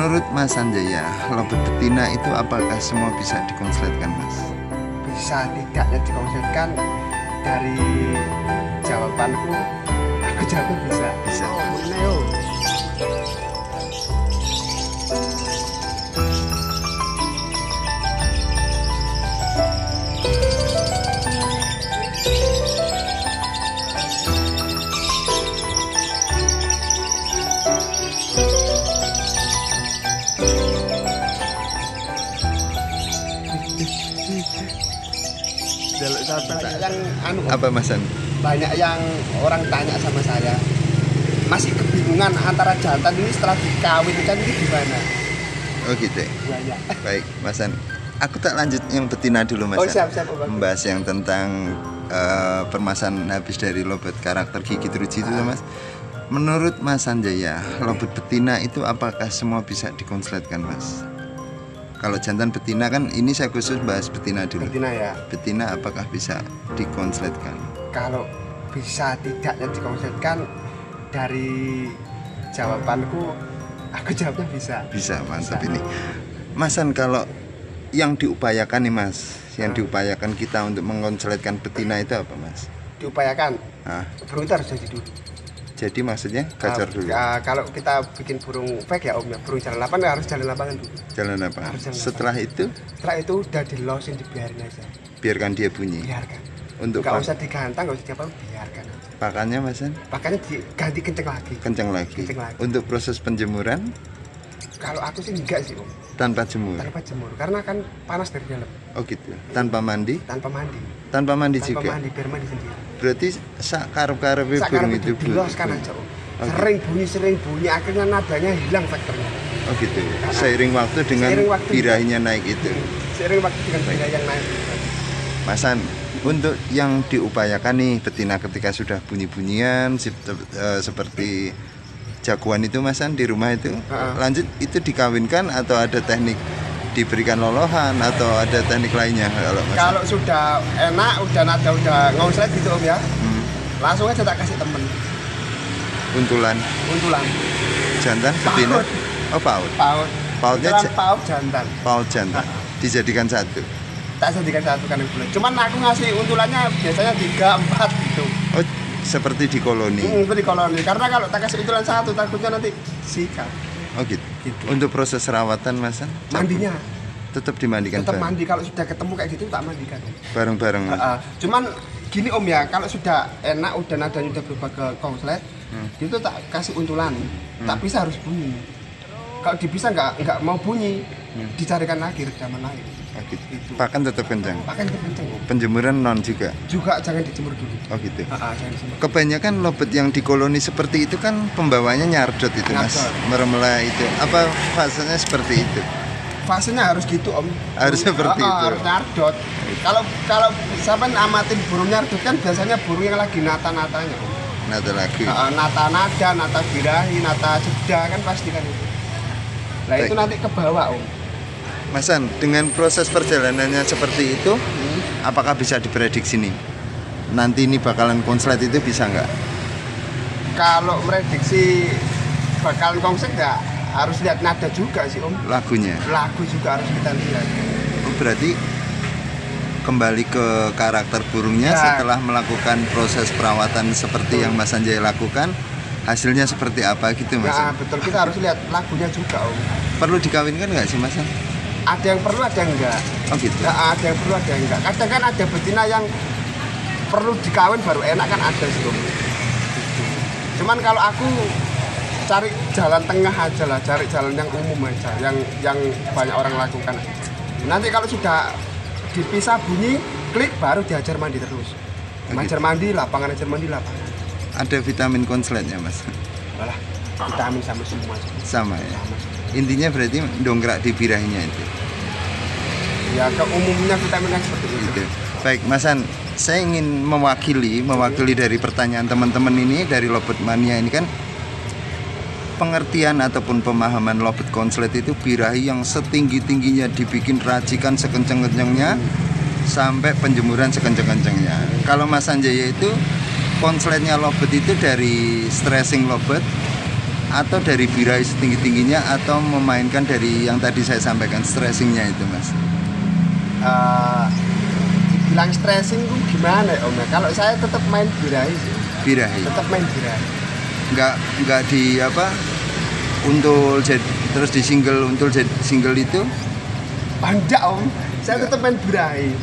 Menurut Mas Sanjaya, lobet betina itu apakah semua bisa dikonsletkan, Mas? Bisa tidaknya dikonsletkan. Dari jawabanku, aku jawabnya bisa. Bisa. Mana yo? Banyak yang Apa Mas San? banyak yang orang tanya sama saya, masih kebingungan antara jantan ini setelah dikawinkan ini gimana? Oh gitu. Banyak. Baik, Mas San. Aku tak lanjut yang betina dulu, Mas Oh San. siap Om. Membahas yang tentang permasalahan habis dari lobet karakter gigi teruji itu, Mas. Menurut Mas Sanjaya, lobet betina itu apakah semua bisa dikonsletkan, Mas? Kalau jantan betina kan, ini saya khusus bahas betina dulu. Betina ya. Betina apakah bisa dikonsletkan? Kalau bisa tidaknya dikonsletkan, dari jawabanku, aku jawabnya bisa. Bisa, mantap Bisa. ini. Mas San, kalau yang diupayakan nih Mas, yang diupayakan kita untuk mengonsletkan betina itu apa, Mas? Diupayakan, Nah, burung itu harus jadi dulu. jadi maksudnya gacor dulu. Kalau kita bikin burung fake ya Om ya, burung jalan lapangan harus jalan lapangan dulu. Jalan apa? Harus jalan Setelah itu Setelah itu udah dilosin, dibiarin aja. biarkan dia bunyi. Biarkan. Untuk Nggak usah digantang, nggak usah diapa, biarkan aja. pakannya, Mas San, Makanya diganti kenceng lagi. kencang lagi. Kenceng lagi. Untuk proses penjemuran Kalau aku sih enggak sih Om, tanpa jemur. tanpa jemur, karena kan panas dari dalam. Oh gitu. Tanpa mandi? Tanpa mandi. Tanpa mandi Tanpa juga. mandi, biar mandi sendiri. Berarti sak karep-karepe burung itu diloskan aja Om. Oke. Sering bunyi, akhirnya nadanya hilang faktornya. Oh gitu. Seiring waktu dengan Seiring waktu. birahinya naik itu. Seiring waktu dengan bira yang naik. Mas San, untuk yang diupayakan nih betina ketika sudah bunyi-bunyian seperti jagoan itu, Mas San, di rumah itu, lanjut itu dikawinkan atau ada teknik diberikan lolohan atau ada teknik lainnya kalau Mas San? Kalau sudah enak, udah nada, udah ngonslet gitu Om ya, langsung aja tak kasih temen Untulan untulan. jantan betina. Paut. Oh paut. Paut. Pautnya Untulan paut jantan. paut jantan dijadikan satu. Tak jadikan satu kan bulan. Cuman aku ngasih untulannya biasanya 3, 4 gitu. Oh seperti di koloni. Itu di koloni. Karena kalau tak kasih untulan satu takutnya nanti sikat. Oh gitu. Gitu. Untuk proses rawatan, Mas San, Mandinya tetap dimandikan tetap bareng? mandi, kalau sudah ketemu kayak gitu tak mandikan. Bareng-bareng, Mas. Cuman gini Om ya, kalau sudah enak, udah nadanya udah berubah ke konslet, itu tak kasih untulan, tak bisa harus bunyi. Kalau dipisah nggak mau bunyi, dicarikan lagi redaman lain. Oh gitu. Gitu. Pakan tetap kencang. Pakai kenceng Om. Penjemuran non juga. Juga jangan dijemur dulu. Oh gitu. Jangan dijemur. Kebanyakan lobet yang di koloni seperti itu kan pembawanya nyardot itu, Mas. Nyardot. Meremela itu. Apa fasenya seperti itu? Fasenya harus gitu Om. Harus seperti itu. Harus nyardot. Kalau sampai amatin burung nyardot kan biasanya burung yang lagi nata-natanya Om. Nada lagi. Nata nada, nata birahi, nata jeda kan pasti kan itu. Nah itu Baik. nanti ke bawah Om. Mas San, dengan proses perjalanannya seperti itu, apakah bisa diprediksi nih? Nanti ini bakalan konslet itu bisa nggak? Kalau prediksi bakalan konsep nggak, harus lihat nada juga sih Om. Lagunya. Lagu juga harus kita lihat. Oh, berarti kembali ke karakter burungnya Ya. setelah melakukan proses perawatan seperti yang Mas Sanjaya lakukan, hasilnya seperti apa gitu, Mas? Nah betul, kita harus lihat lagunya juga Om. Perlu dikawinkan nggak sih, Mas? Ada yang perlu, ada yang enggak. Oh gitu. Nah, ada yang perlu, ada yang enggak. Kadang kan ada betina yang perlu dikawin baru enak kan ada sih Om. Cuman kalau aku cari jalan tengah aja lah, cari jalan yang umum aja, yang banyak orang lakukan. Nanti kalau sudah dipisah bunyi, klik baru diajar mandi terus. Ajar mandi, lapangan ajar mandi, lapangan. Ada vitamin konsletnya, Mas? Malah vitamin sama semua. Sama ya. Sama. Intinya berarti dongkrak di birahinya itu. Ya ke umumnya vitamin yang seperti itu. Gitu. Baik, Mas San, saya ingin mewakili dari pertanyaan teman-teman ini dari Lobet Mania ini kan, pengertian ataupun pemahaman lobet konslet itu birahi yang setinggi-tingginya dibikin racikan sekenceng-kencengnya sampai penjemuran sekenceng-kencengnya. Kalau Mas Sanjaya itu konsletnya lobet itu dari stressing lobet atau dari birahi setinggi-tingginya, atau memainkan dari yang tadi saya sampaikan stressingnya itu mas? Dibilang stressing tuh gimana ya Om ya? Kalau saya tetap main birahi sih. Birahi. Tetap main birahi. Nggak di apa? Untul terus di untul single itu? Enggak Om. Saya tetap main birahi.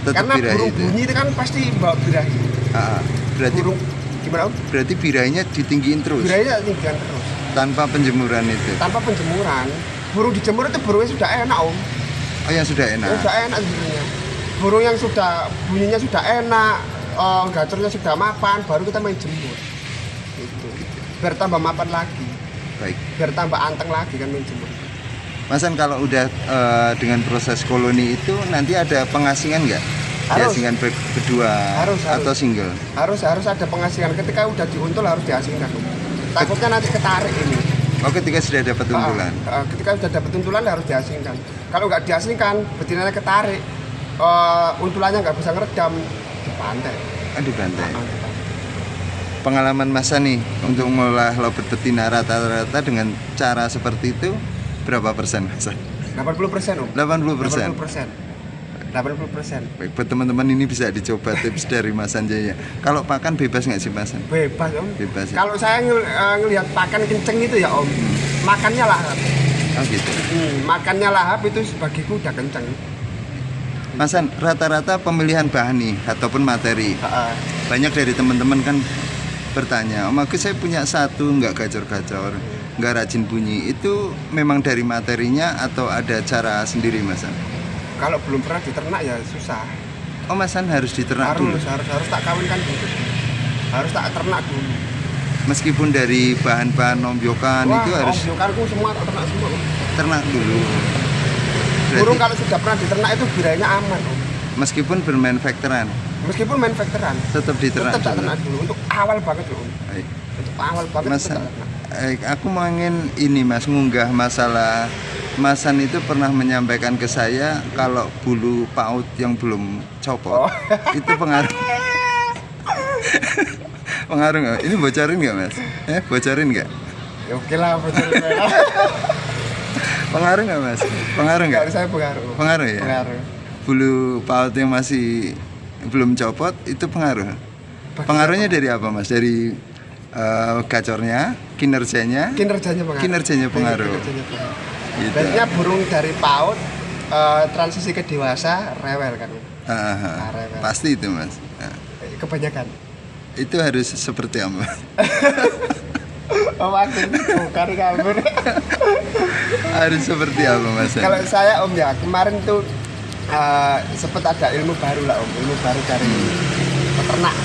Tetap karena birahi burung itu. bunyi itu kan pasti bawa birahi. Berarti Burung gimana Om? berarti birahinya ditinggiin terus Birahinya tinggian terus. tanpa penjemuran itu. Tanpa penjemuran. Burung dijemur itu burungnya sudah enak Om. Oh yang sudah enak. Sudah enak sebenarnya. Burung yang sudah bunyinya sudah enak, gacornya sudah mapan, baru kita main jemur. Gitu. Biar tambah mapan lagi. Baik. Biar tambah anteng lagi kan main jemur. Mas An, kalau udah dengan proses koloni itu nanti ada pengasingan nggak? Harus. Diasingan berdua Harus. atau single? Harus ada pengasingan. Ketika udah diuntul harus diasingkan. Takutnya nanti ketarik ini. Oh, ketika sudah dapat untulan. Ketika sudah dapat untulan harus diasingkan. Kalau nggak diasingkan, betinanya ketarik, untulannya nggak bisa ngeredam di pantai. Aduh, bantai. Pengalaman Mas An nih untuk mengolah lobet betina rata-rata dengan cara seperti itu berapa persen Mas An? 80% Om. 80%. 80%. Baik, buat teman-teman ini bisa dicoba tips dari Mas An Jaya. Kalau pakan bebas nggak sih Mas An? Bebas Om. Bebas ya? Kalau saya ngelihat pakan kenceng itu ya Om, makannya lahap. Oh gitu. Makannya lahap itu bagiku udah kenceng. Mas An, rata-rata pemilihan bahan nih ataupun materi. Banyak dari teman-teman kan bertanya, Om Agus saya punya satu nggak gacor-gacor, nggak rajin bunyi. Itu memang dari materinya atau ada cara sendiri Mas An? Kalau belum pernah diternak ya susah. Oh Mas An harus diternak dulu? Harus tak kawinkan dulu. Harus tak ternak dulu. Meskipun dari bahan-bahan ombyokan itu harus ombyokanku semua tak ternak semua. ternak dulu. Burung kalau sudah pernah diternak itu birahinya aman Om. Meskipun bermanufakturan Meskipun manufakturan tetap diternak tetap tak dulu. ternak dulu. Untuk awal banget Om. Baik. Untuk awal banget Mas tetap An, tak ternak. aku mau ingin ini Mas ngunggah masalah Mas An itu pernah menyampaikan ke saya kalau bulu paut yang belum copot itu pengaruh pengaruh nggak? Ini bocorin nggak Mas? Bocorin nggak? Ya oke lah betul. Pengaruh nggak Mas? Pengaruh nggak? Kalau saya pengaruh. Pengaruh ya? Pengaruh. Bulu paut yang masih belum copot itu pengaruh. Pengaruhnya dari apa Mas? Dari gacornya, kinerjanya Kinerjanya pengaruh. Kinerjanya pengaruh. Kinerjanya pengaruh. Gitu. Biasanya burung dari paut transisi ke dewasa rewel kan. Rewel. Pasti itu Mas. Kebanyakan. Itu harus seperti apa? Oh makin bukan kabur. Harus seperti apa Mas? Kalau saya Om ya kemarin tuh sempat ada ilmu baru lah Om, ilmu baru dari peternak.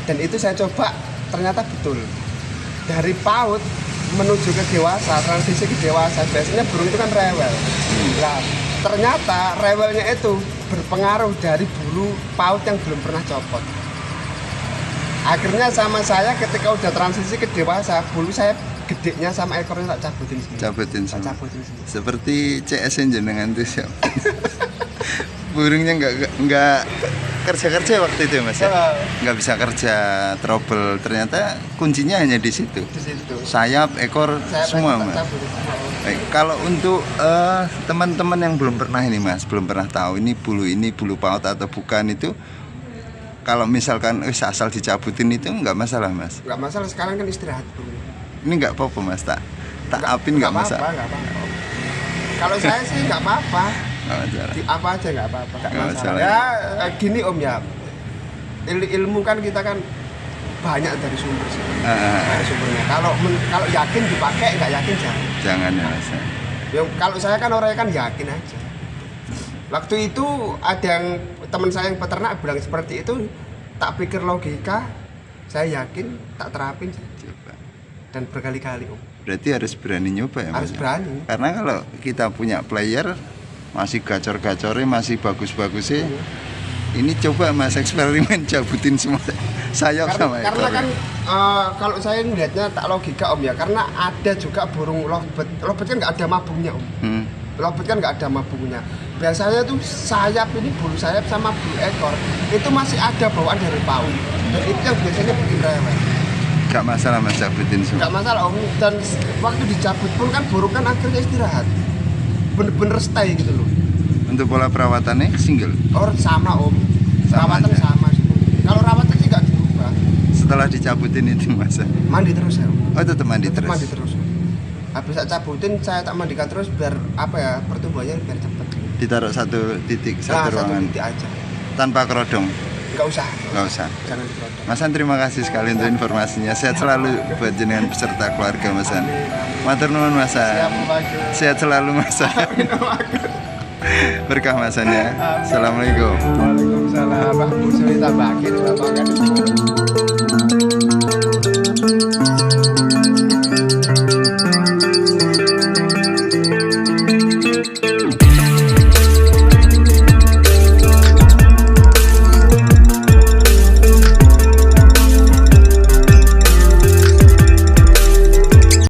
Dan itu saya coba ternyata betul. Dari paut menuju ke dewasa, transisi ke dewasa, biasanya burung itu kan rewel. Nah, ternyata rewelnya itu berpengaruh dari bulu paut yang belum pernah copot. Akhirnya sama saya ketika udah transisi ke dewasa, bulu saya gedenya sama ekornya tak cabutin semua. Cabutin Tak semua. cabutin semua. Seperti CS jenengan tuh siap. Burungnya nggak kerja waktu itu Mas ya? Nggak bisa kerja, trouble. Ternyata kuncinya hanya di situ. Di situ. Sayap, ekor, Saya semua tak Mas. cabutin semua. Baik, kalau untuk teman-teman yang belum pernah ini Mas, belum pernah tahu ini bulu paut atau bukan itu, kalau misalkan asal dicabutin itu nggak masalah Mas. Nggak masalah, sekarang kan istirahat burung. Ini nggak apa-apa Mas, tak apin nggak masalah. Nggak apa-apa. Kalau saya sih nggak apa-apa. Nggak masalah. Di apa aja nggak apa-apa, nggak Nggak masalah. masalah. Ya gini Om ya, ilmu kan kita kan banyak dari sumber sih. Dari sumbernya. Kalau yakin dipakai, nggak yakin jangan. Jangan ya Mas. Ya, kalau saya kan orangnya kan yakin aja. Waktu itu ada yang teman saya yang peternak bilang seperti itu, tak pikir logika, saya yakin, tak terapin Coba. dan berkali-kali Om. Berarti harus berani nyoba ya Mas. Harus berani. Karena kalau kita punya player masih gacor-gacornya, masih bagus-bagusnya, ini coba Mas eksperimen cabutin semua sayap sama ekor. Karena kan kalau saya melihatnya tak logika Om ya, karena ada juga burung lovebird kan nggak ada mabungnya Om. Lovebird kan nggak ada mabungnya. Biasanya tuh sayap ini, bulu sayap sama bulu ekor itu masih ada bawaan dari paut. Dan itu yang biasanya bikin rewel. Gak masalah Mas cabutin semua. Gak masalah om, dan waktu dicabut pun kan burung kan akhirnya istirahat, bener-bener stay gitu loh. Untuk pola perawatannya single. Or sama om, Sama rawatan aja. sama sih. Kalau rawatan sih gak diubah, Setelah dicabutin itu Mas. mandi terus ya om. Oh tetap mandi Tetep terus. mandi terus. Habis saya cabutin saya tak mandikan terus biar apa ya, pertumbuhannya biar cepet. Ditaruh satu titik, Nah, satu ruangan. titik aja, Tanpa kerodong. nggak usah, Nggak usah. jangan dipotong. Mas An terima kasih sekali untuk informasinya. Sehat selalu buat jenengan beserta keluarga Mas An. Matur nuwun Mas An. Siap bagus. Sehat selalu Mas An. Berkah Mas An ya. Assalamualaikum. Waalaikumsalam. Pak Bu, cerita bagian, cerita bagian.